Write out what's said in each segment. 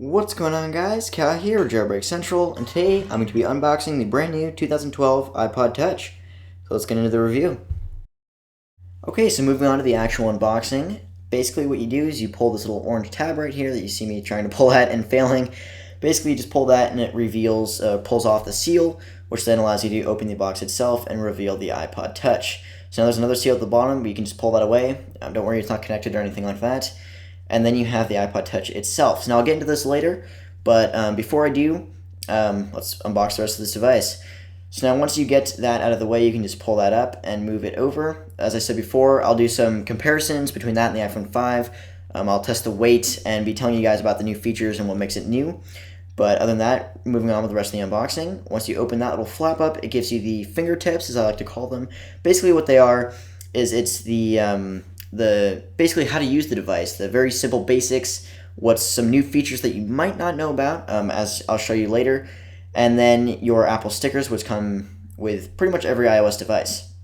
What's going on, guys? Cal here, Jailbreak Central, and today I'm going to be unboxing the brand new 2012 iPod Touch. So let's get into the review. Okay, so moving on to the actual unboxing. Basically what you do is you pull this little orange tab right here that you see me trying to pull at and failing. Basically you just pull that and it reveals, pulls off the seal, which then allows you to open the box itself and reveal the iPod Touch. So now there's another seal at the bottom, but you can just pull that away. Don't worry, it's not connected or anything like that. And then you have the iPod Touch itself. So now I'll get into this later, but before I do, let's unbox the rest of this device. So now once you get that out of the way, you can just pull that up and move it over. As I said before, I'll do some comparisons between that and the iPhone 5. I'll test the weight and be telling you guys about the new features and what makes it new. But other than that, moving on with the rest of the unboxing. Once you open that little flap up, it gives you the fingertips, as I like to call them. Basically what they are is it's the basically how to use the device, the very simple basics, what's some new features that you might not know about, as I'll show you later, and then your Apple stickers, which come with pretty much every iOS device.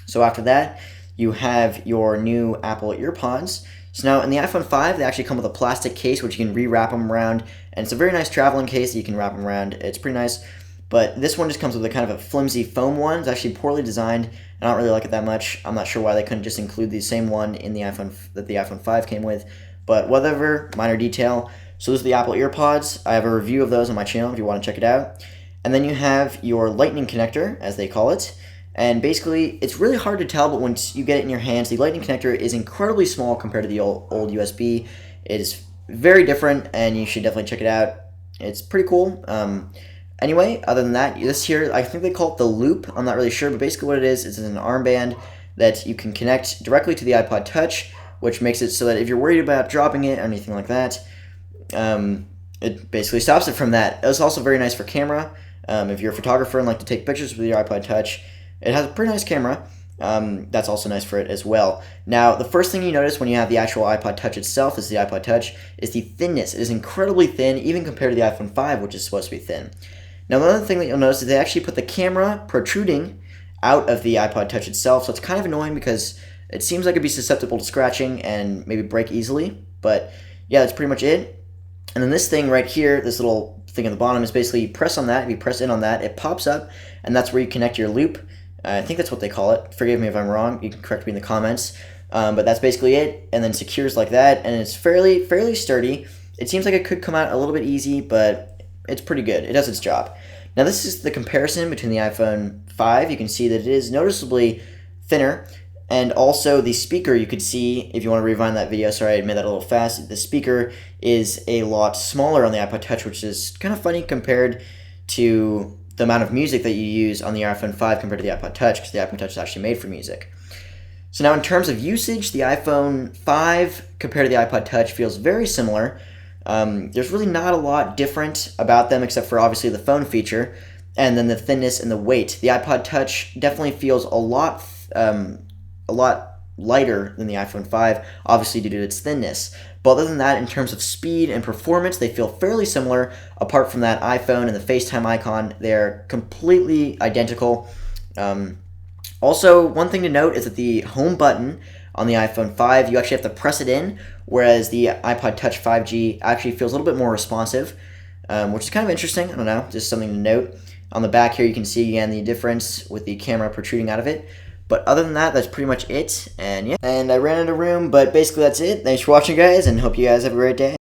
So after that, you have your new Apple EarPods. So now in the iPhone 5, they actually come with a plastic case, which you can rewrap them around, and it's a very nice traveling case that you can wrap them around. It's pretty nice. But this one just comes with a kind of a flimsy foam one. It's actually poorly designed. I don't really like it that much. I'm not sure why they couldn't just include the same one in the iPhone that the iPhone 5 came with. But whatever, minor detail. So those are the Apple EarPods. I have a review of those on my channel if you want to check it out. And then you have your lightning connector, as they call it. And basically, it's really hard to tell, but once you get it in your hands, the lightning connector is incredibly small compared to the old USB. It is very different, and you should definitely check it out. It's pretty cool. Anyway, other than that, this here, I think they call it the Loop. I'm not really sure, but basically what it is an armband that you can connect directly to the iPod Touch, which makes it so that if you're worried about dropping it or anything like that, it basically stops it from that. It's also very nice for camera. If you're a photographer and like to take pictures with your iPod Touch, it has a pretty nice camera. That's also nice for it as well. Now, the first thing you notice when you have the actual iPod Touch itself, is the iPod Touch, is the thinness. It is incredibly thin, even compared to the iPhone 5, which is supposed to be thin. Now, another thing that you'll notice is they actually put the camera protruding out of the iPod Touch itself, so it's kind of annoying because it seems like it'd be susceptible to scratching and maybe break easily. But yeah, that's pretty much it. And then this thing right here, this little thing at the bottom, is basically you press on that, if you press in on that, it pops up, and that's where you connect your loop. I think that's what they call it. Forgive me if I'm wrong. You can correct me in the comments. But that's basically it, and then secures like that, and it's fairly sturdy. It seems like it could come out a little bit easy, but it's pretty good. It does its job. Now this is the comparison between the iPhone 5. You can see that it is noticeably thinner, and also the speaker, you could see, if you want to rewind that video, sorry I made that a little fast, the speaker is a lot smaller on the iPod Touch, which is kind of funny compared to the amount of music that you use on the iPhone 5 compared to the iPod Touch, because the iPod Touch is actually made for music. So now in terms of usage, the iPhone 5 compared to the iPod Touch feels very similar. There's really not a lot different about them except for obviously the phone feature and then the thinness and the weight. The iPod Touch definitely feels a lot lighter than the iPhone 5, obviously due to its thinness. But other than that, in terms of speed and performance, they feel fairly similar. Apart from that iPhone and the FaceTime icon, they're completely identical. Also, one thing to note is that the home button on the iPhone 5, you actually have to press it in, whereas the iPod Touch 5G actually feels a little bit more responsive, which is kind of interesting. I don't know, just something to note. On the back here, you can see again the difference with the camera protruding out of it. But other than that, that's pretty much it. And yeah, and I ran out of room, but basically that's it. Thanks for watching, guys, and hope you guys have a great day.